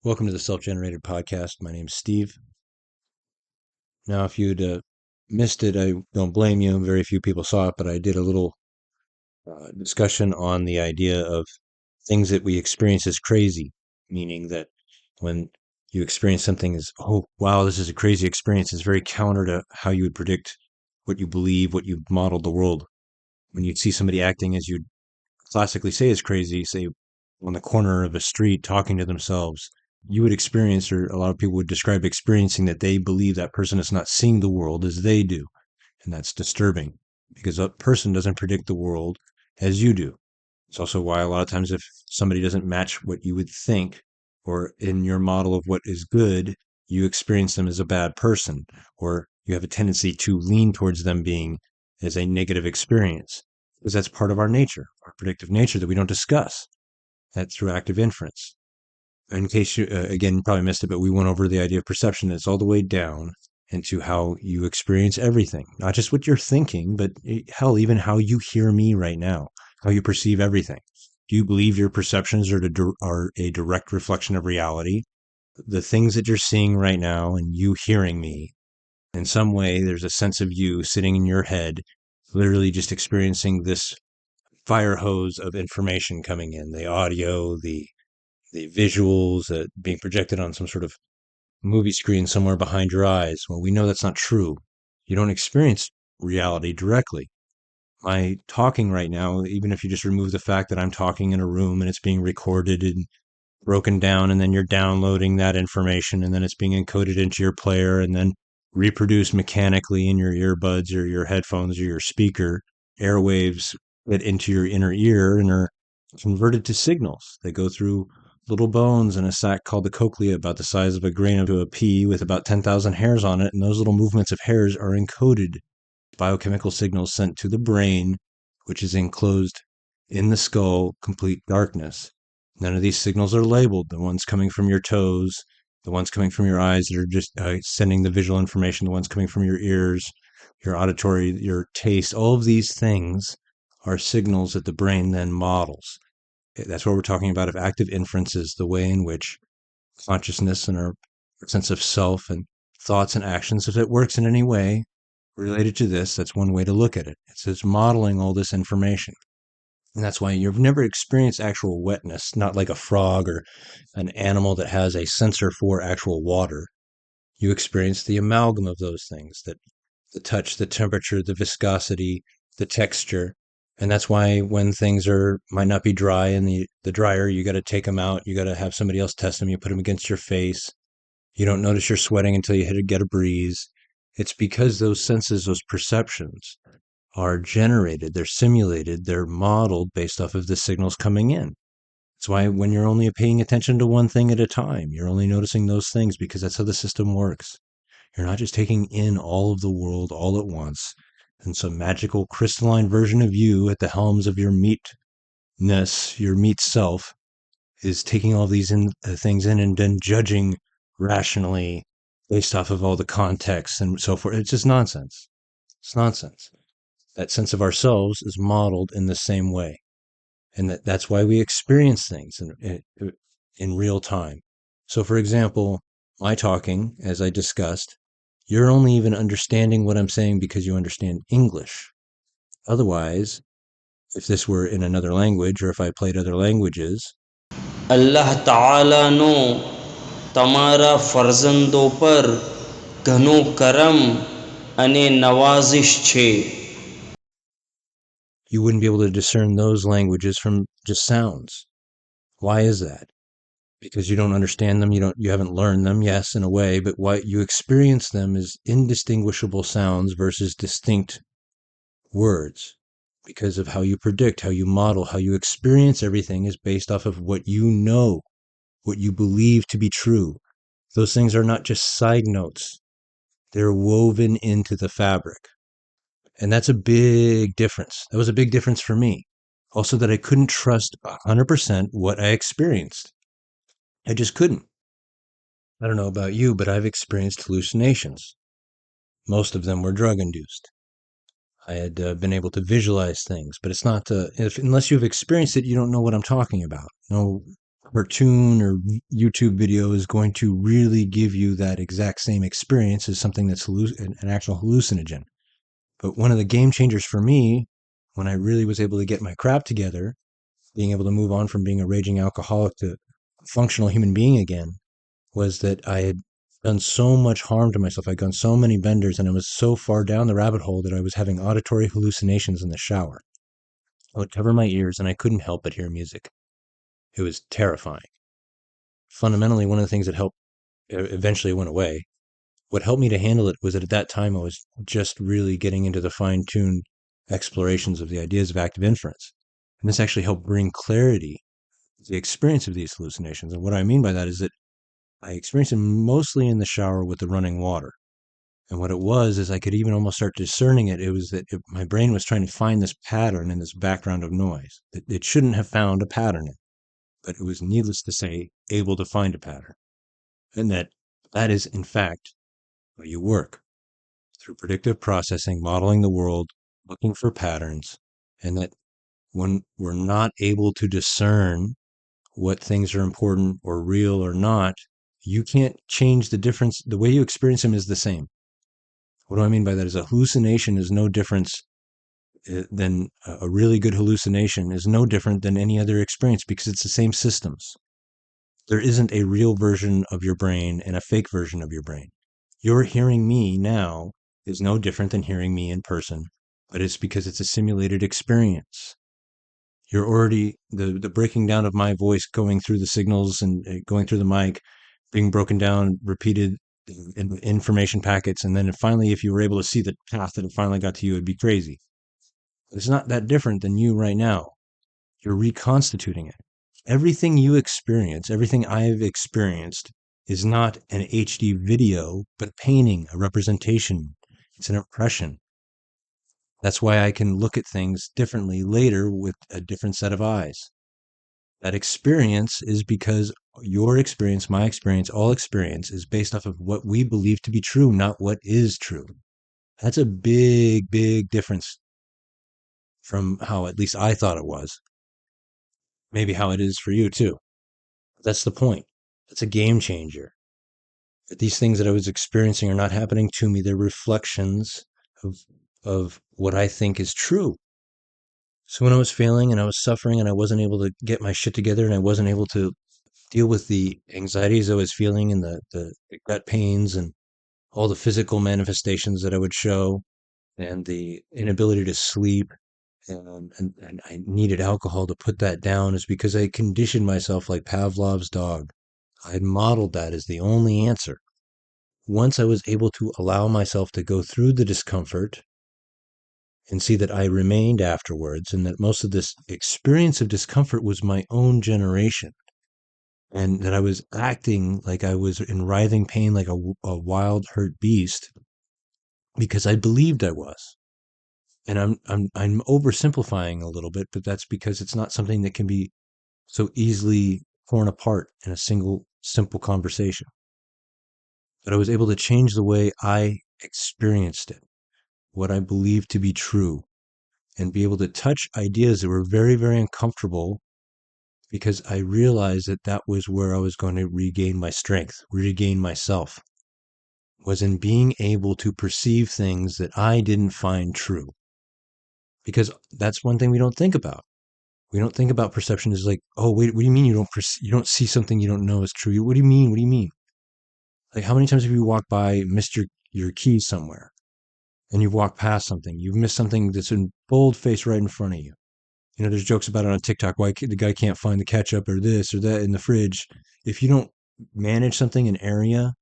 Welcome to the Self-Generated Podcast. My name's Steve. Now, if you'd missed it, I don't blame you. Very few people saw it, but I did a little discussion on the idea of things that we experience as crazy, meaning that when you experience something as, oh, wow, this is a crazy experience, it's very counter to how you would predict what you believe, what you modeled the world. When you'd see somebody acting as you'd classically say is crazy, say on the corner of a street talking to themselves, you would experience, or a lot of people would describe experiencing that they believe that person is not seeing the world as they do. And that's disturbing because a person doesn't predict the world as you do. It's also why a lot of times if somebody doesn't match what you would think or in your model of what is good, you experience them as a bad person, or you have a tendency to lean towards them being as a negative experience because that's part of our nature, our predictive nature that we don't discuss. That's through active inference. In case you, again, you probably missed it, but we went over the idea of perception. It's all the way down into how you experience everything, not just what you're thinking, but hell, even how you hear me right now, how you perceive everything. Do you believe your perceptions are a direct reflection of reality? The things that you're seeing right now and you hearing me, in some way, there's a sense of you sitting in your head, literally just experiencing this fire hose of information coming in, the audio, the visuals being projected on some sort of movie screen somewhere behind your eyes. Well, we know that's not true. You don't experience reality directly. My talking right now, even if you just remove the fact that I'm talking in a room and it's being recorded and broken down, and then you're downloading that information, and then it's being encoded into your player and then reproduced mechanically in your earbuds or your headphones or your speaker, airwaves get into your inner ear and are converted to signals. They go through little bones in a sac called the cochlea, about the size of a grain of a pea with about 10,000 hairs on it. And those little movements of hairs are encoded biochemical signals sent to the brain, which is enclosed in the skull, complete darkness. None of these signals are labeled. The ones coming from your toes, the ones coming from your eyes that are just sending the visual information, the ones coming from your ears, your auditory, your taste, all of these things are signals that the brain then models. That's what we're talking about. If active inference is the way in which consciousness and our sense of self and thoughts and actions, if it works in any way related to this, that's one way to look at it. It's modeling all this information. And that's why you've never experienced actual wetness, not like a frog or an animal that has a sensor for actual water. You experience the amalgam of those things, that the touch, the temperature, the viscosity, the texture. And that's why when things might not be dry in the dryer, you got to take them out. You got to have somebody else test them. You put them against your face. You don't notice you're sweating until you get a breeze. It's because those senses, those perceptions are generated, they're simulated, they're modeled based off of the signals coming in. That's why when you're only paying attention to one thing at a time, you're only noticing those things because that's how the system works. You're not just taking in all of the world all at once, and some magical crystalline version of you at the helms of your meatness, your meat self, is taking all these things in and then judging rationally based off of all the context and so forth. It's just nonsense. It's nonsense. That sense of ourselves is modeled in the same way. And that's why we experience things in real time. So, for example, my talking, as I discussed, you're only even understanding what I'm saying because you understand English. Otherwise, if this were in another language or if I played other languages, अल्लाह ताला no તમારા ફરજંદો પર ઘણો કરમ અને નવાઝિશ છે. you wouldn't be able to discern those languages from just sounds. Why is that? Because you don't understand them, you haven't learned them, yes, in a way, but what you experience them as indistinguishable sounds versus distinct words. Because of how you predict, how you model, how you experience everything is based off of what you know, what you believe to be true. Those things are not just side notes. They're woven into the fabric. And that's a big difference. That was a big difference for me. Also that I couldn't trust 100% what I experienced. I just couldn't. I don't know about you, but I've experienced hallucinations. Most of them were drug-induced. I had been able to visualize things, but it's not, unless you've experienced it, you don't know what I'm talking about. No, cartoon or YouTube video is going to really give you that exact same experience as something that's an actual hallucinogen. But one of the game changers for me, when I really was able to get my crap together, being able to move on from being a raging alcoholic to a functional human being again, was that I had done so much harm to myself. I'd gone so many benders and I was so far down the rabbit hole that I was having auditory hallucinations in the shower. I would cover my ears and I couldn't help but hear music. It was terrifying. Fundamentally, one of the things that helped eventually went away. What helped me to handle it was that at that time I was just really getting into the fine tuned explorations of the ideas of active inference. And this actually helped bring clarity to the experience of these hallucinations. And what I mean by that is that I experienced them mostly in the shower with the running water. And what it was is I could even almost start discerning it. It was that my brain was trying to find this pattern in this background of noise. It shouldn't have found a pattern, but it was needless to say able to find a pattern. And that is, in fact, how you work through predictive processing, modeling the world, looking for patterns, and that when we're not able to discern what things are important or real or not, you can't change the difference. The way you experience them is the same. What do I mean by that? Is a hallucination is no difference than a really good hallucination is no different than any other experience because it's the same systems. There isn't a real version of your brain and a fake version of your brain. Your hearing me now is no different than hearing me in person, but it's because it's a simulated experience. You're already the breaking down of my voice going through the signals and going through the mic, being broken down, repeated information packets, and then finally, if you were able to see the path that it finally got to you, it'd be crazy. It's not that different than you right now. You're reconstituting it. Everything you experience, everything I've experienced, is not an HD video, but a painting, a representation. It's an impression. That's why I can look at things differently later with a different set of eyes. That experience is because your experience, my experience, all experience is based off of what we believe to be true, not what is true. That's a big, big difference from how at least I thought it was. Maybe how it is for you too. That's the point. That's a game changer. That these things that I was experiencing are not happening to me. They're reflections of, of what I think is true. So when I was failing and I was suffering and I wasn't able to get my shit together and I wasn't able to deal with the anxieties I was feeling and the gut pains and all the physical manifestations that I would show and the inability to sleep and I needed alcohol to put that down is because I conditioned myself like Pavlov's dog. I had modeled that as the only answer. Once I was able to allow myself to go through the discomfort and see that I remained afterwards and that most of this experience of discomfort was my own generation and that I was acting like I was in writhing pain like a wild hurt beast because I believed I was. And I'm oversimplifying a little bit, but that's because it's not something that can be so easily torn apart in a single simple conversation. But I was able to change the way I experienced it, what I believed to be true, and be able to touch ideas that were very, very uncomfortable because I realized that that was where I was going to regain my strength, regain myself, was in being able to perceive things that I didn't find true. Because that's one thing we don't think about. We don't think about perception as like, oh, wait, what do you mean you don't see something you don't know is true? What do you mean? What do you mean? Like, how many times have you walked by, missed your keys somewhere, and you've walked past something? You've missed something that's in bold face right in front of you. You know, there's jokes about it on TikTok. Why the guy can't find the ketchup or this or that in the fridge. If you don't manage something, an area,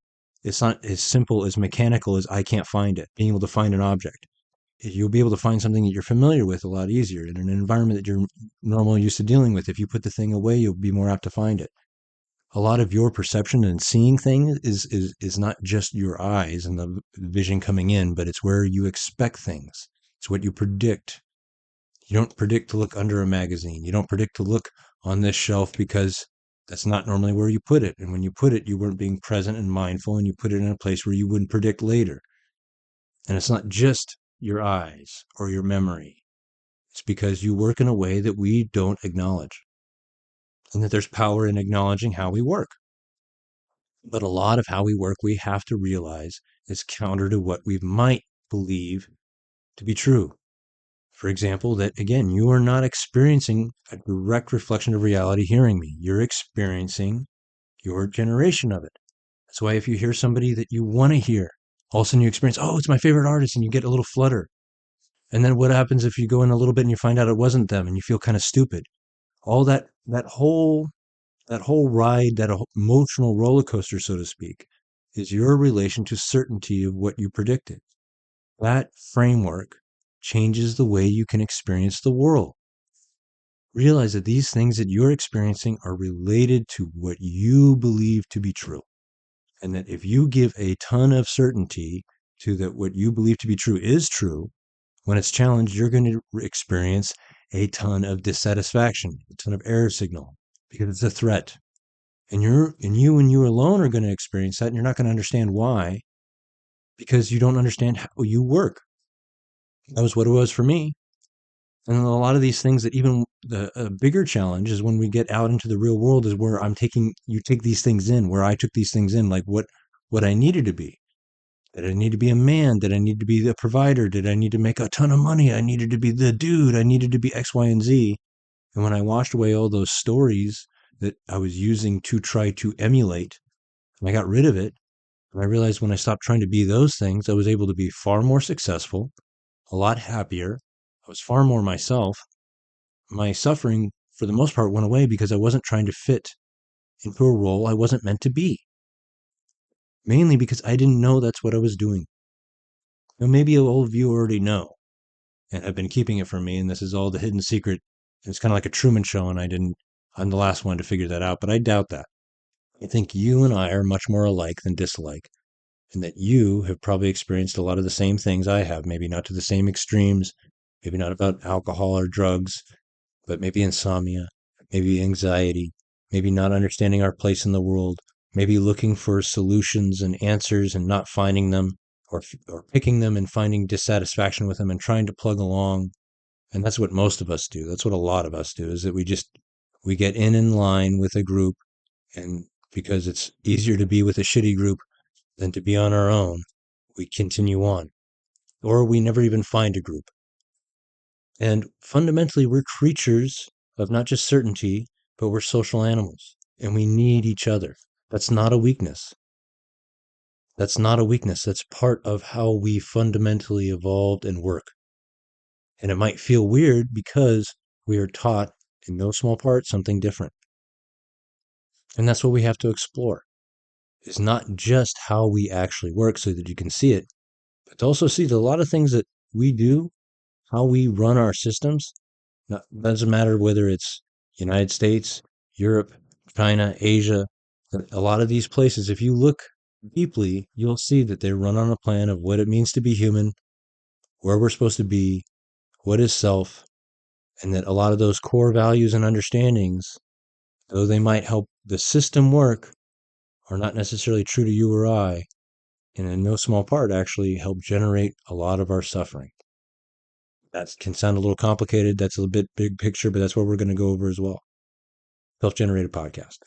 it's not as simple as mechanical as I can't find it. Being able to find an object, you'll be able to find something that you're familiar with a lot easier in an environment that you're normally used to dealing with. If you put the thing away, you'll be more apt to find it. A lot of your perception and seeing things is not just your eyes and the vision coming in, but it's where you expect things. It's what you predict. You don't predict to look under a magazine. You don't predict to look on this shelf because that's not normally where you put it. And when you put it, you weren't being present and mindful, and you put it in a place where you wouldn't predict later. And it's not just your eyes or your memory. It's because you work in a way that we don't acknowledge. and that there's power in acknowledging how we work. But a lot of how we work, we have to realize is counter to what we might believe to be true. For example, that again, you are not experiencing a direct reflection of reality hearing me. You're experiencing your generation of it. That's why if you hear somebody that you want to hear, all of a sudden you experience, oh, it's my favorite artist, and you get a little flutter. And then what happens if you go in a little bit and you find out it wasn't them and you feel kind of stupid? All that whole ride, that emotional roller coaster, so to speak, is your relation to certainty of what you predicted. That framework changes the way you can experience the world. Realize that these things that you're experiencing are related to what you believe to be true. And that if you give a ton of certainty to that what you believe to be true is true, when it's challenged, you're going to experience a ton of dissatisfaction, a ton of error signal, because it's a threat. And you alone are going to experience that, and you're not going to understand why, because you don't understand how you work. That was what it was for me. And a lot of these things that even the bigger challenge is when we get out into the real world is where you take these things in, where I took these things in, like what I needed to be. Did I need to be a man? Did I need to be the provider? Did I need to make a ton of money? I needed to be the dude. I needed to be X, Y, and Z. And when I washed away all those stories that I was using to try to emulate, and I got rid of it, and I realized when I stopped trying to be those things, I was able to be far more successful, a lot happier. I was far more myself. My suffering, for the most part, went away because I wasn't trying to fit into a role I wasn't meant to be. Mainly because I didn't know that's what I was doing. Now, maybe all of you already know and have been keeping it from me, and this is all the hidden secret. It's kind of like a Truman Show, and I'm the last one to figure that out, but I doubt that. I think you and I are much more alike than dislike, and that you have probably experienced a lot of the same things I have, maybe not to the same extremes, maybe not about alcohol or drugs, but maybe insomnia, maybe anxiety, maybe not understanding our place in the world, maybe looking for solutions and answers and not finding them, or picking them and finding dissatisfaction with them and trying to plug along. And that's what most of us do. That's what a lot of us do, is that we get in line with a group, and because it's easier to be with a shitty group than to be on our own, we continue on. Or we never even find a group. And fundamentally, we're creatures of not just certainty, but we're social animals. And we need each other. That's not a weakness. That's not a weakness. That's part of how we fundamentally evolved and work. And it might feel weird because we are taught, in no small part, something different. And that's what we have to explore, is not just how we actually work so that you can see it, but to also see that a lot of things that we do, how we run our systems, doesn't matter whether it's United States, Europe, China, Asia, a lot of these places, if you look deeply, you'll see that they run on a plan of what it means to be human, where we're supposed to be, what is self, and that a lot of those core values and understandings, though they might help the system work, are not necessarily true to you or I, and in no small part actually help generate a lot of our suffering. That can sound a little complicated. That's a bit big picture, but that's what we're going to go over as well. Self-generated podcast.